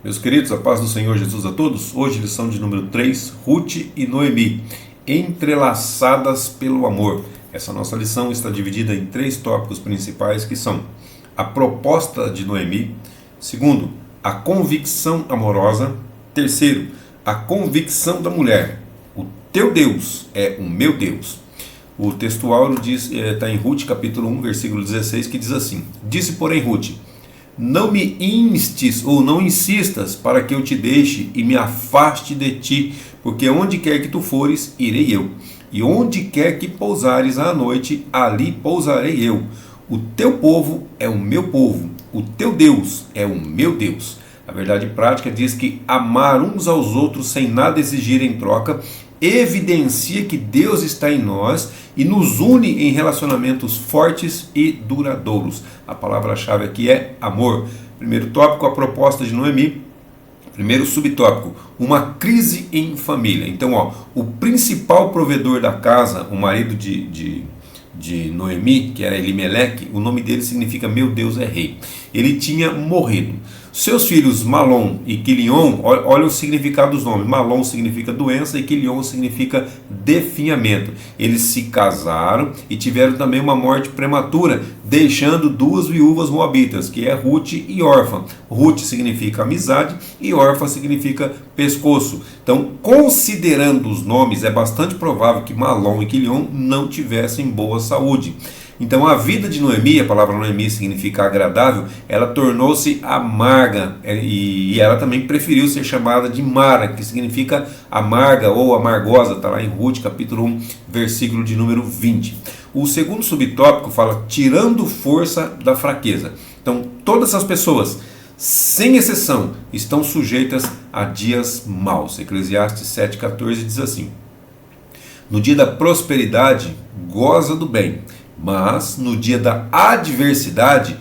Meus queridos, a paz do Senhor Jesus a todos. Hoje, lição de número 3, Ruth e Noemi, entrelaçadas pelo amor. Essa nossa lição está dividida em 3 tópicos principais, que são a proposta de Noemi, segundo, a convicção amorosa, terceiro, a convicção da mulher. O teu Deus é o meu Deus. O textual está em Ruth capítulo 1, versículo 16, que diz assim: Disse, porém, Ruth: não me instes ou não insistas para que eu te deixe e me afaste de ti, porque onde quer que tu fores, irei eu, e onde quer que pousares à noite, ali pousarei eu. O teu povo é o meu povo, o teu Deus é o meu Deus. A verdade prática diz que amar uns aos outros sem nada exigir em troca evidencia que Deus está em nós e nos une em relacionamentos fortes e duradouros. A palavra-chave aqui é amor. Primeiro tópico, a proposta de Noemi. Primeiro subtópico, uma crise em família. Então, o principal provedor da casa, o marido de Noemi, que era Elimeleque, o nome dele significa meu Deus é rei. Ele tinha morrido. Seus filhos Malom e Quilion, olha o significado dos nomes. Malom significa doença e Quilion significa definhamento. Eles se casaram e tiveram também uma morte prematura, deixando 2 viúvas moabitas, que é Ruth e Orfa. Ruth significa amizade e Orfa significa pescoço. Então, considerando os nomes, é bastante provável que Malom e Quilion não tivessem boa saúde. Então a vida de Noemi, a palavra Noemi significa agradável, ela tornou-se amarga e ela também preferiu ser chamada de Mara, que significa amarga ou amargosa, está lá em Ruth capítulo 1, versículo de número 20. O segundo subtópico fala tirando força da fraqueza. Então todas as pessoas, sem exceção, estão sujeitas a dias maus. Eclesiastes 7,14 diz assim: no dia da prosperidade goza do bem, mas no dia da adversidade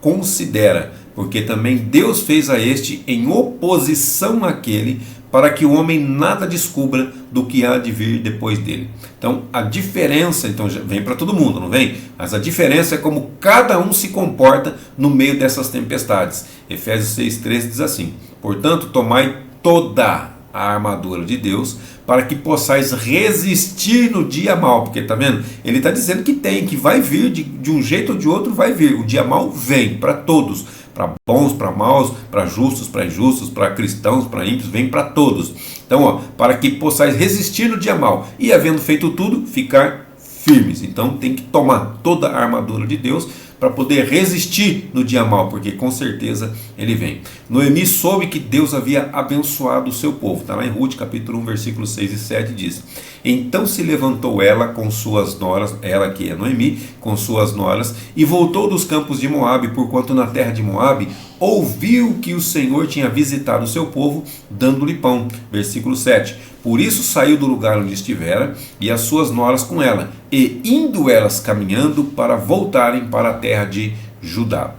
considera, porque também Deus fez a este em oposição àquele, para que o homem nada descubra do que há de vir depois dele. Então a diferença, já vem para todo mundo, não vem? Mas a diferença é como cada um se comporta no meio dessas tempestades. Efésios 6,13 diz assim: portanto tomai toda a armadura de Deus, para que possais resistir no dia mau. Porque está vendo? Ele está dizendo que vai vir, de um jeito ou de outro vai vir. O dia mau vem para todos, para bons, para maus, para justos, para injustos, para cristãos, para ímpios, vem para todos. Então, para que possais resistir no dia mau e, havendo feito tudo, ficar firmes. Então tem que tomar toda a armadura de Deus para poder resistir no dia mau, porque com certeza ele vem. Noemi soube que Deus havia abençoado o seu povo. Está lá em Ruth capítulo 1, versículos 6 e 7 diz: então se levantou ela com suas noras, ela que é Noemi, com suas noras, e voltou dos campos de Moabe, porquanto na terra de Moabe ouviu que o Senhor tinha visitado o seu povo, dando-lhe pão. Versículo 7. Por isso saiu do lugar onde estivera, e as suas noras com ela, e indo elas caminhando para voltarem para a terra de Judá.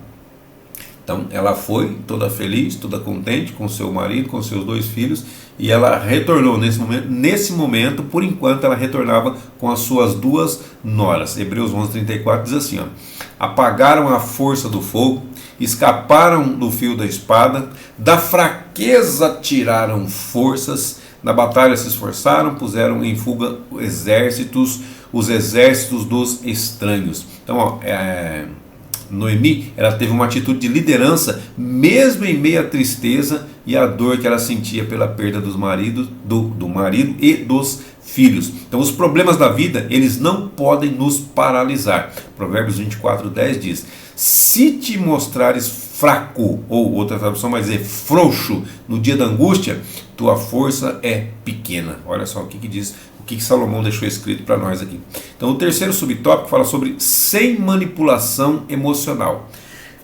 Então ela foi toda feliz, toda contente com seu marido, com seus 2 filhos, e ela retornou nesse momento, por enquanto ela retornava com as suas 2 noras. Hebreus 11:34 diz assim: apagaram a força do fogo, escaparam do fio da espada, da fraqueza tiraram forças, na batalha se esforçaram, puseram em fuga os exércitos dos estranhos. Então, Noemi, ela teve uma atitude de liderança, mesmo em meio à tristeza e à dor que ela sentia pela perda do marido e dos filhos. Então os problemas da vida, eles não podem nos paralisar. Provérbios 24:10 diz: se te mostrares fraco, ou outra tradução vai dizer frouxo, no dia da angústia, tua força é pequena. Olha só o que diz, o que Salomão deixou escrito para nós aqui. Então o terceiro subtópico fala sobre sem manipulação emocional.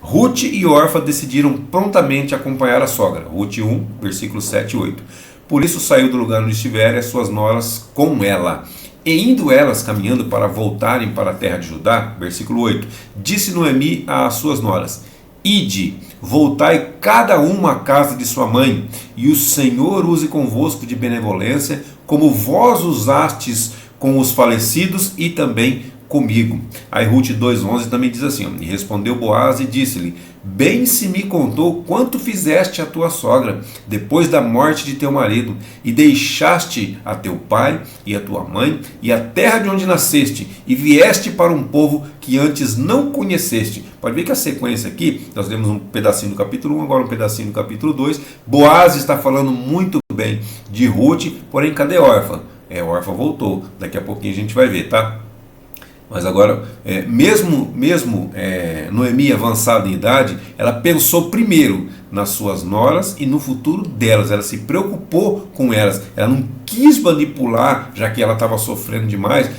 Ruth e Orfa decidiram prontamente acompanhar a sogra. Ruth 1, versículos 7 e 8. Por isso saiu do lugar onde estiver e as suas noras com ela. E indo elas caminhando para voltarem para a terra de Judá, versículo 8, disse Noemi às suas noras: ide, voltai cada uma à casa de sua mãe, e o Senhor use convosco de benevolência, como vós usastes com os falecidos e também comigo. Aí Ruth 2,11 também diz assim, ó, e respondeu Boaz e disse-lhe, bem se me contou quanto fizeste a tua sogra, depois da morte de teu marido, e deixaste a teu pai e a tua mãe, e a terra de onde nasceste, e vieste para um povo que antes não conheceste. Pode ver que a sequência aqui, nós lemos um pedacinho do capítulo 1, agora um pedacinho do capítulo 2, Boaz está falando muito bem de Ruth, porém cadê Orfa? Orfa voltou, daqui a pouquinho a gente vai ver, tá? Mas agora, mesmo Noemi avançada em idade, ela pensou primeiro nas suas noras e no futuro delas. Ela se preocupou com elas. Ela não quis manipular, já que ela estava sofrendo demais.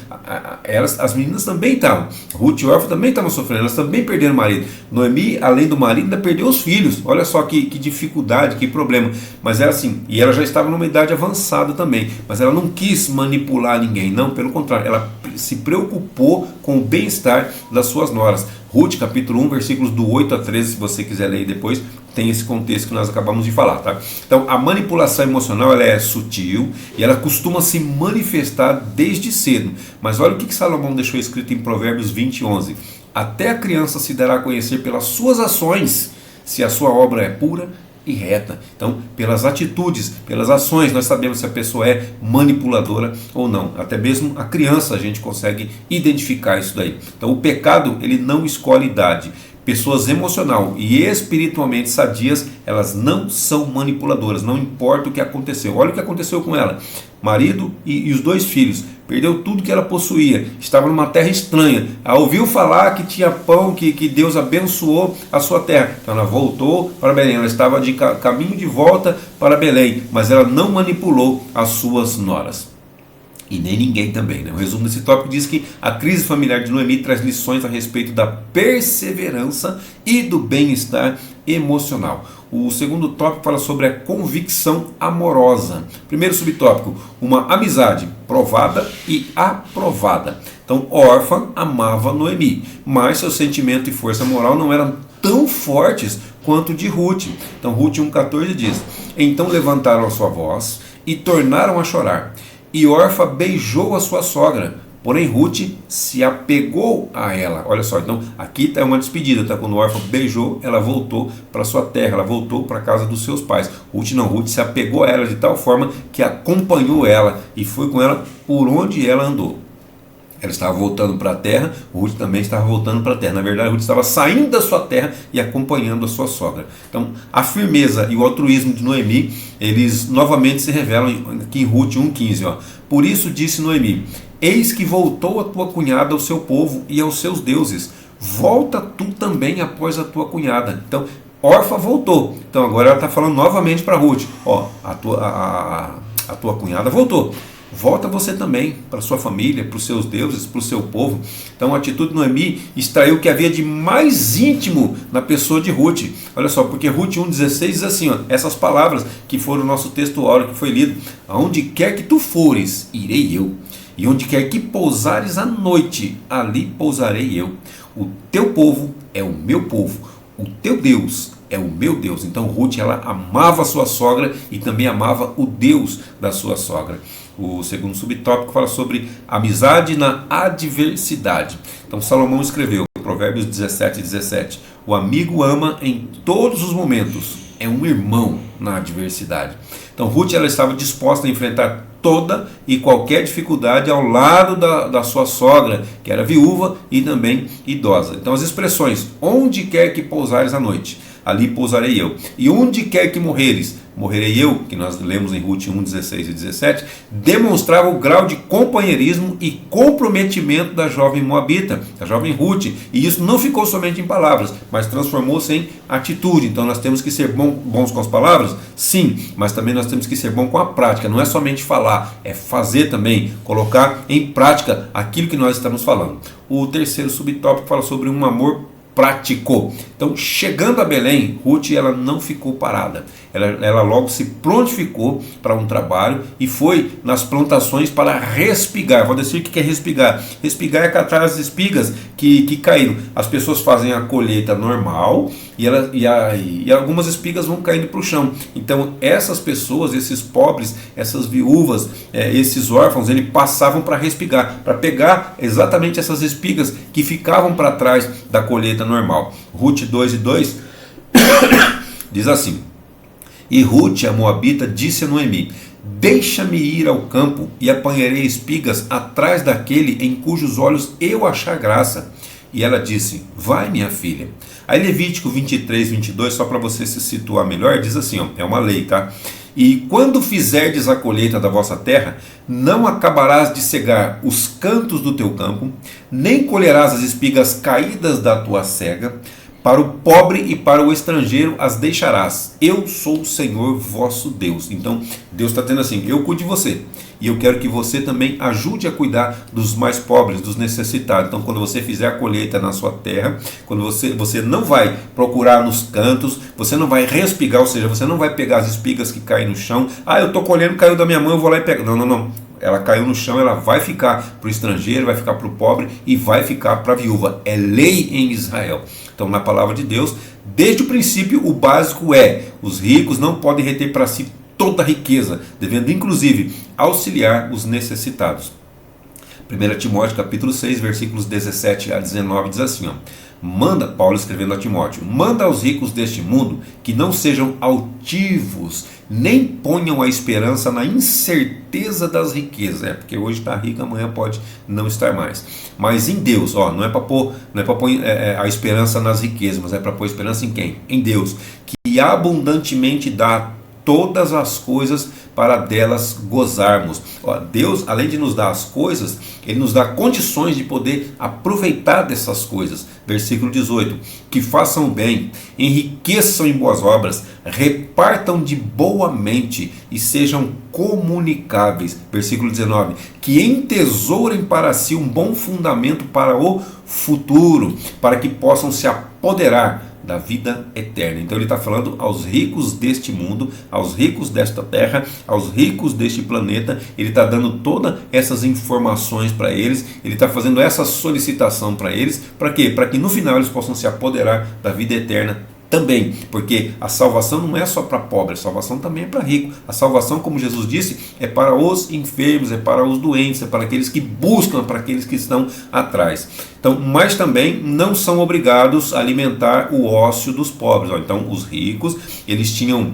As meninas também estavam. Ruth e Orfa também estavam sofrendo. Elas também perderam o marido. Noemi, além do marido, ainda perdeu os filhos. Olha só que dificuldade, que problema. Mas era assim. E ela já estava numa idade avançada também. Mas ela não quis manipular ninguém. Não, pelo contrário. Ela se preocupou com o bem-estar das suas noras. Ruth, capítulo 1, versículos do 8 a 13, se você quiser ler depois, tem esse contexto que nós acabamos de falar, tá? Então, a manipulação emocional, ela é sutil e ela costuma se manifestar desde cedo. Mas olha o que Salomão deixou escrito em Provérbios 20:11. Até a criança se dará a conhecer pelas suas ações, se a sua obra é pura e reta. Então, pelas atitudes, pelas ações, nós sabemos se a pessoa é manipuladora ou não. Até mesmo a criança a gente consegue identificar isso daí. Então, o pecado, ele não escolhe idade. Pessoas emocional e espiritualmente sadias, elas não são manipuladoras, não importa o que aconteceu. Olha o que aconteceu com ela. Marido e os 2 filhos. Perdeu tudo que ela possuía. Estava numa terra estranha. Ela ouviu falar que tinha pão, que Deus abençoou a sua terra. Então ela voltou para Belém. Ela estava de caminho de volta para Belém. Mas ela não manipulou as suas noras. E nem ninguém também, né? O resumo desse tópico diz que a crise familiar de Noemi traz lições a respeito da perseverança e do bem-estar emocional. O segundo tópico fala sobre a convicção amorosa. Primeiro subtópico, uma amizade provada e aprovada. Então, Orfa amava Noemi, mas seu sentimento e força moral não eram tão fortes quanto o de Ruth. Então, Ruth 1,14 diz, então levantaram a sua voz e tornaram a chorar. E Orfa beijou a sua sogra, porém Ruth se apegou a ela. Olha só, então aqui está uma despedida, tá? Quando Orfa beijou, ela voltou para sua terra, ela voltou para a casa dos seus pais. Ruth não, Ruth se apegou a ela de tal forma que acompanhou ela e foi com ela por onde ela andou. Ela estava voltando para a terra, Ruth também estava voltando para a terra. Na verdade, Ruth estava saindo da sua terra e acompanhando a sua sogra. Então, a firmeza e o altruísmo de Noemi, eles novamente se revelam aqui em Ruth 1,15. Ó. Por isso disse Noemi, eis que voltou a tua cunhada ao seu povo e aos seus deuses. Volta tu também após a tua cunhada. Então, Orfa voltou. Então, agora ela está falando novamente para Ruth. Ó, a tua cunhada voltou. Volta você também para sua família, para os seus deuses, para o seu povo. Então a atitude de Noemi extraiu o que havia de mais íntimo na pessoa de Ruth. Olha só, porque Ruth 1,16 diz assim, ó, essas palavras que foram o nosso texto áureo que foi lido. Aonde quer que tu fores, irei eu. E onde quer que pousares à noite, ali pousarei eu. O teu povo é o meu povo, o teu Deus é o meu Deus. Então Ruth, ela amava a sua sogra e também amava o Deus da sua sogra. O segundo subtópico fala sobre amizade na adversidade. Então Salomão escreveu, Provérbios 17:17, o amigo ama em todos os momentos, é um irmão na adversidade. Então Ruth, ela estava disposta a enfrentar toda e qualquer dificuldade ao lado da sua sogra, que era viúva e também idosa. Então as expressões, onde quer que pousares à noite, ali pousarei eu. E onde quer que morreres, morrerei eu, que nós lemos em Ruth 1:16 e 17, demonstrava o grau de companheirismo e comprometimento da jovem moabita, da jovem Ruth. E isso não ficou somente em palavras, mas transformou-se em atitude. Então nós temos que ser bons com as palavras? Sim, mas também nós temos que ser bons com a prática. Não é somente falar, é fazer também, colocar em prática aquilo que nós estamos falando. O terceiro subtópico fala sobre um amor prático. Então, chegando a Belém, Ruth, ela não ficou parada. Ela logo se prontificou para um trabalho e foi nas plantações para respigar. Vou dizer o que é respigar. Respigar é catar as espigas que caíram. As pessoas fazem a colheita normal, e algumas espigas vão caindo para o chão. Então essas pessoas, esses pobres, essas viúvas, esses órfãos, eles passavam para respigar, para pegar exatamente essas espigas que ficavam para trás da colheita normal. Ruth 2:2 diz assim: e Ruth, a moabita, disse a Noemi: deixa-me ir ao campo e apanharei espigas atrás daquele em cujos olhos eu achar graça. E ela disse: vai, minha filha. Aí Levítico 23:22, só para você se situar melhor, diz assim, ó, é uma lei, tá? E quando fizerdes a colheita da vossa terra, não acabarás de cegar os cantos do teu campo, nem colherás as espigas caídas da tua cega. Para o pobre e para o estrangeiro as deixarás. Eu sou o Senhor vosso Deus. Então Deus está dizendo assim: eu cuido de você. E eu quero que você também ajude a cuidar dos mais pobres, dos necessitados. Então quando você fizer a colheita na sua terra, quando você não vai procurar nos cantos, você não vai respigar, ou seja, você não vai pegar as espigas que caem no chão. Ah, eu estou colhendo, caiu da minha mão, eu vou lá e pego. Não, não, não. Ela caiu no chão, ela vai ficar para o estrangeiro, vai ficar para o pobre e vai ficar para a viúva. É lei em Israel. Então, na palavra de Deus, desde o princípio, o básico é: os ricos não podem reter para si toda a riqueza, devendo inclusive auxiliar os necessitados. 1 Timóteo capítulo 6, versículos 17 a 19 diz assim, ó: manda, Paulo escrevendo a Timóteo, manda aos ricos deste mundo que não sejam altivos, nem ponham a esperança na incerteza das riquezas. Porque hoje está rico, amanhã pode não estar mais. Mas em Deus, ó, não é para pôr a esperança nas riquezas, mas é para pôr esperança em quem? Em Deus, que abundantemente dá todas as coisas para delas gozarmos. Deus, além de nos dar as coisas, Ele nos dá condições de poder aproveitar dessas coisas. Versículo 18: que façam o bem, enriqueçam em boas obras, repartam de boa mente e sejam comunicáveis. Versículo 19: que entesourem para si um bom fundamento para o futuro, para que possam se apoderar da vida eterna. Então ele está falando aos ricos deste mundo, aos ricos desta terra, aos ricos deste planeta. Ele está dando todas essas informações para eles, ele está fazendo essa solicitação para eles. Para quê? Para que no final eles possam se apoderar da vida eterna também, porque a salvação não é só para pobre, a salvação também é para rico. A salvação, como Jesus disse, é para os enfermos, é para os doentes, é para aqueles que buscam, para aqueles que estão atrás. Então, mas também não são obrigados a alimentar o ócio dos pobres. Então, os ricos, eles tinham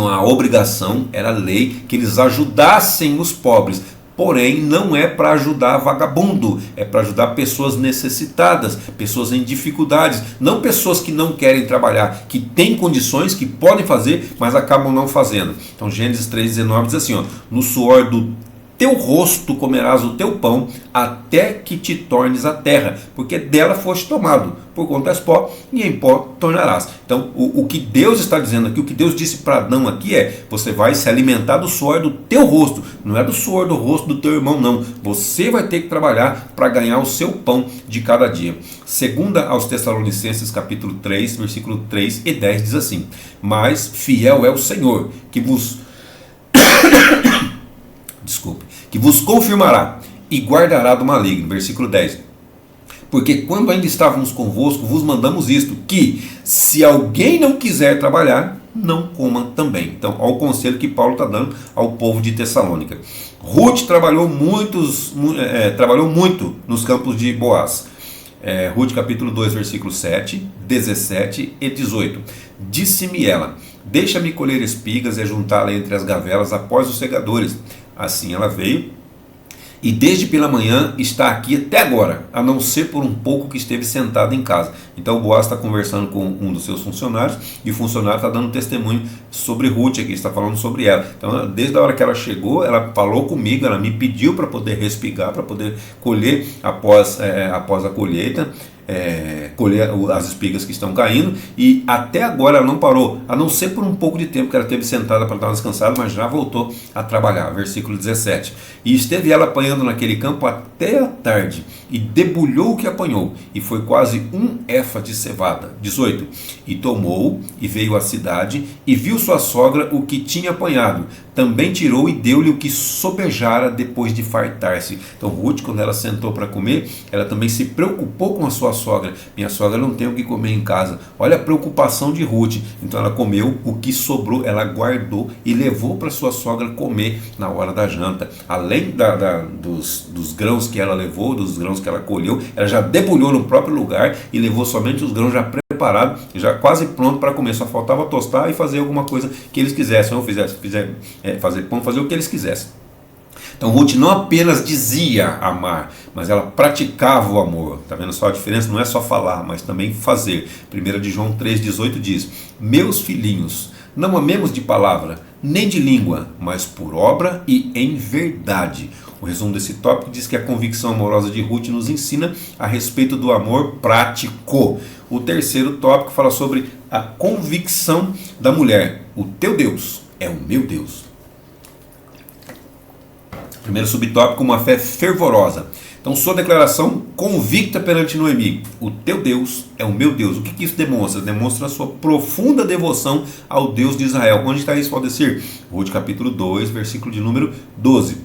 a obrigação, era lei, que eles ajudassem os pobres. Porém, não é para ajudar vagabundo, é para ajudar pessoas necessitadas, pessoas em dificuldades, não pessoas que não querem trabalhar, que têm condições, que podem fazer, mas acabam não fazendo. Então Gênesis 3,19 diz assim, ó: no suor do teu rosto comerás o teu pão, até que te tornes a terra, porque dela foste tomado, por conta és pó, e em pó tornarás. Então, o que Deus está dizendo aqui, o que Deus disse para Adão aqui é: você vai se alimentar do suor do teu rosto, não é do suor do rosto do teu irmão, não. Você vai ter que trabalhar para ganhar o seu pão de cada dia. Segunda aos Tessalonicenses, capítulo 3, versículo 3 e 10 diz assim: mas fiel é o Senhor, que vos confirmará e guardará do maligno. Versículo 10: porque quando ainda estávamos convosco, vos mandamos isto, que se alguém não quiser trabalhar, não coma também. Então, olha o conselho que Paulo está dando ao povo de Tessalônica. Ruth trabalhou muito nos campos de Boaz. Ruth capítulo 2, versículo 7, 17 e 18. Disse-me ela: deixa-me colher espigas e juntá-la entre as gavelas após os segadores. Assim ela veio, e desde pela manhã está aqui até agora, a não ser por um pouco que esteve sentado em casa. Então o Boaz está conversando com um dos seus funcionários, e o funcionário está dando testemunho sobre Ruth aqui, está falando sobre ela. Então, desde a hora que ela chegou, ela falou comigo, ela me pediu para poder respigar, para poder colher após a colheita, colher as espigas que estão caindo, e até agora ela não parou, a não ser por um pouco de tempo que ela esteve sentada para dar uma descansada, mas já voltou a trabalhar. Versículo 17: e esteve ela apanhando naquele campo até a tarde, e debulhou o que apanhou, e foi quase um éfa de cevada. 18: e tomou, e veio à cidade, e viu sua sogra o que tinha apanhado, também tirou e deu-lhe o que sobejara depois de fartar-se. Então Ruth, quando ela sentou para comer, ela também se preocupou com a sua sogra. Minha sogra não tem o que comer em casa. Olha a preocupação de Ruth. Então ela comeu o que sobrou, ela guardou e levou para sua sogra comer na hora da janta. Além dos grãos que ela levou, dos grãos que ela colheu, ela já debulhou no próprio lugar e levou somente os grãos já preparados, já quase pronto para comer. Só faltava tostar e fazer alguma coisa que eles quisessem, ou fazer pão, fazer o que eles quisessem. Então Ruth não apenas dizia amar, mas ela praticava o amor. Está vendo só a diferença? Não é só falar, mas também fazer. 1 de João 3,18 diz: meus filhinhos, não amemos de palavra, nem de língua, mas por obra e em verdade. O resumo desse tópico diz que a convicção amorosa de Ruth nos ensina a respeito do amor prático. O terceiro tópico fala sobre a convicção da mulher. O teu Deus é o meu Deus. Primeiro subtópico, uma fé fervorosa. Então, sua declaração convicta perante Noemi: o teu Deus é o meu Deus. O que isso demonstra? Demonstra a sua profunda devoção ao Deus de Israel. Onde está isso, Valdecir? Ruth capítulo 2, versículo de número 12.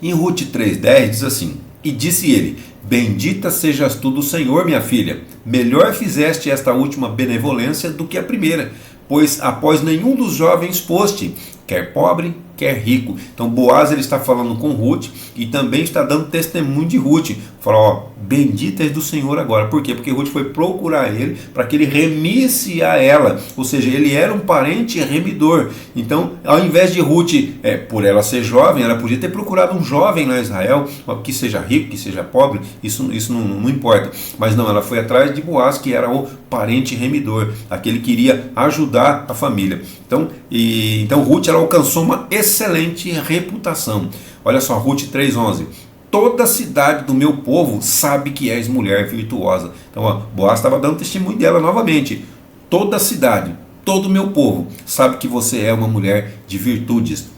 Em Ruth 3,10 diz assim: e disse ele: bendita sejas tu do Senhor, minha filha. Melhor fizeste esta última benevolência do que a primeira, pois após nenhum dos jovens foste, quer pobre, quer rico. Então Boaz ele está falando com Ruth e também está dando testemunho de Ruth. Fala, ó, bendita és do Senhor agora. Por quê? Porque Ruth foi procurar ele para que ele remisse a ela. Ou seja, ele era um parente remidor. Então, ao invés de Ruth, por ela ser jovem, ela podia ter procurado um jovem lá em Israel, que seja rico, que seja pobre, isso não importa. Mas não, ela foi atrás de Boaz, que era o parente remidor, aquele que iria ajudar a família. Então Ruth ela alcançou uma excelente reputação. Olha só, Ruth 3,11. Toda a cidade do meu povo sabe que és mulher virtuosa. Então, ó, Boaz estava dando testemunho dela novamente. Toda a cidade, todo o meu povo sabe que você é uma mulher de virtudes.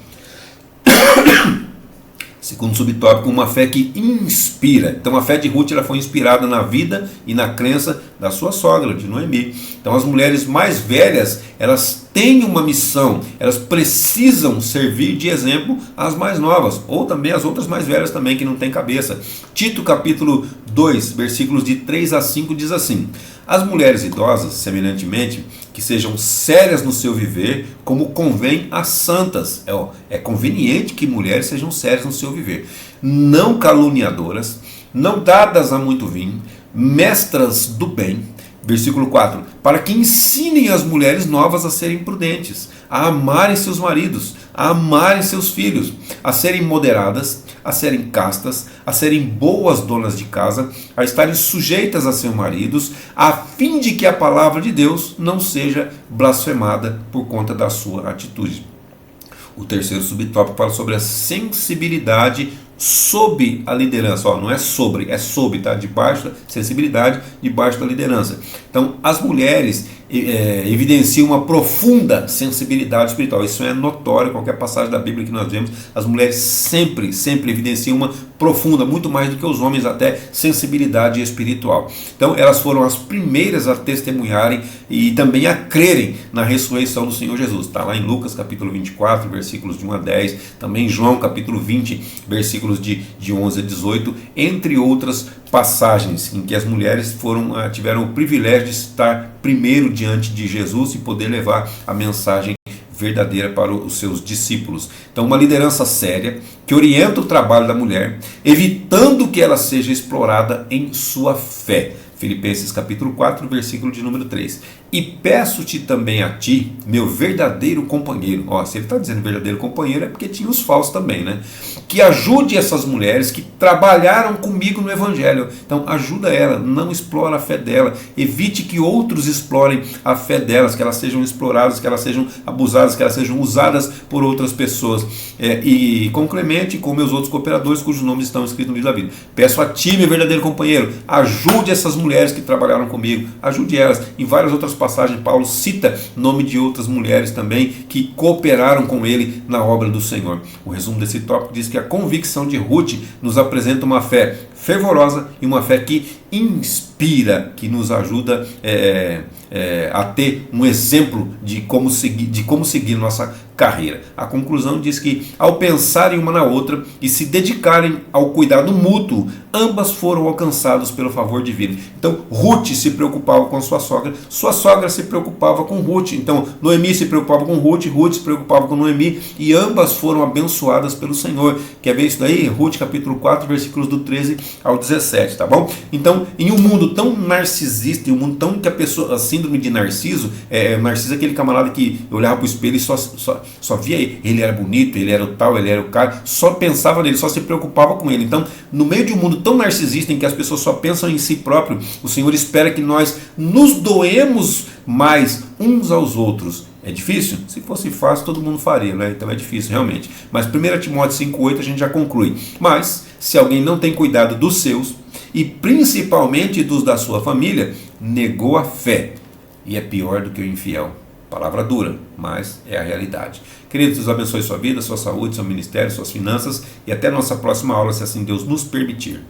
Segundo subtópico, uma fé que inspira. Então a fé de Ruth ela foi inspirada na vida e na crença da sua sogra, de Noemi. Então as mulheres mais velhas, elas têm uma missão, elas precisam servir de exemplo às mais novas, ou também às outras mais velhas também, que não têm cabeça. Tito capítulo 2, versículos de 3 a 5 diz assim: as mulheres idosas, semelhantemente, que sejam sérias no seu viver, como convém às santas. É conveniente que mulheres sejam sérias no seu viver. Não caluniadoras, não dadas a muito vinho, mestras do bem. Versículo 4. Para que ensinem as mulheres novas a serem prudentes, a amarem seus maridos, a amarem seus filhos, a serem moderadas, a serem castas, a serem boas donas de casa, a estarem sujeitas a seus maridos, a fim de que a palavra de Deus não seja blasfemada por conta da sua atitude. O terceiro subtópico fala sobre a sensibilidade sob a liderança. Não é sobre, é sob, tá? Debaixo da sensibilidade, debaixo da liderança. Então, as mulheres evidenciam uma profunda sensibilidade espiritual. Isso é notório em qualquer passagem da Bíblia que nós vemos. As mulheres sempre evidenciam uma profunda, muito mais do que os homens até, sensibilidade espiritual. Então elas foram as primeiras a testemunharem e também a crerem na ressurreição do Senhor Jesus. Está lá em Lucas capítulo 24, versículos de 1 a 10, também em João capítulo 20, versículos de 11 a 18, entre outras passagens em que as mulheres tiveram o privilégio de estar primeiro diante de Jesus e poder levar a mensagem verdadeira para os seus discípulos. Então, uma liderança séria que orienta o trabalho da mulher, evitando que ela seja explorada em sua fé. Filipenses capítulo 4, versículo de número 3. E peço-te também a ti, meu verdadeiro companheiro. Se ele está dizendo verdadeiro companheiro é porque tinha os falsos também, né? Que ajude essas mulheres que trabalharam comigo no Evangelho. Então ajuda ela, não explora a fé dela. Evite que outros explorem a fé delas, que elas sejam exploradas, que elas sejam abusadas, que elas sejam usadas por outras pessoas. E com Clemente e com meus outros cooperadores, cujos nomes estão escritos no livro da vida. Peço a ti, meu verdadeiro companheiro, ajude essas mulheres que trabalharam comigo, ajude elas. Em várias outras passagens, Paulo cita nome de outras mulheres também que cooperaram com ele na obra do Senhor. O resumo desse tópico diz que a convicção de Ruth nos apresenta uma fé fervorosa e uma fé que inspira, que nos ajuda a ter um exemplo de como seguir nossa carreira. A conclusão diz que, ao pensarem uma na outra e se dedicarem ao cuidado mútuo, ambas foram alcançadas pelo favor divino. Então, Ruth se preocupava com sua sogra se preocupava com Ruth. Então, Noemi se preocupava com Ruth se preocupava com Noemi, e ambas foram abençoadas pelo Senhor. Quer ver isso daí? Ruth capítulo 4, versículos do 13 ao 17, tá bom? Então, em um mundo tão narcisista, em um mundo tão que a pessoa, a síndrome de Narciso, Narciso é aquele camarada que olhava para o espelho e só via ele era bonito, ele era o tal, ele era o cara, só pensava nele, só se preocupava com ele. Então, no meio de um mundo tão narcisista em que as pessoas só pensam em si próprio, o Senhor espera que nós nos doemos mais uns aos outros. É difícil? Se fosse fácil, todo mundo faria, né? Então é difícil realmente. Mas 1 Timóteo 5,8 a gente já conclui. Mas, se alguém não tem cuidado dos seus, e principalmente dos da sua família, negou a fé, e é pior do que o infiel. Palavra dura, mas é a realidade. Queridos, Deus abençoe sua vida, sua saúde, seu ministério, suas finanças, e até a nossa próxima aula, se assim Deus nos permitir.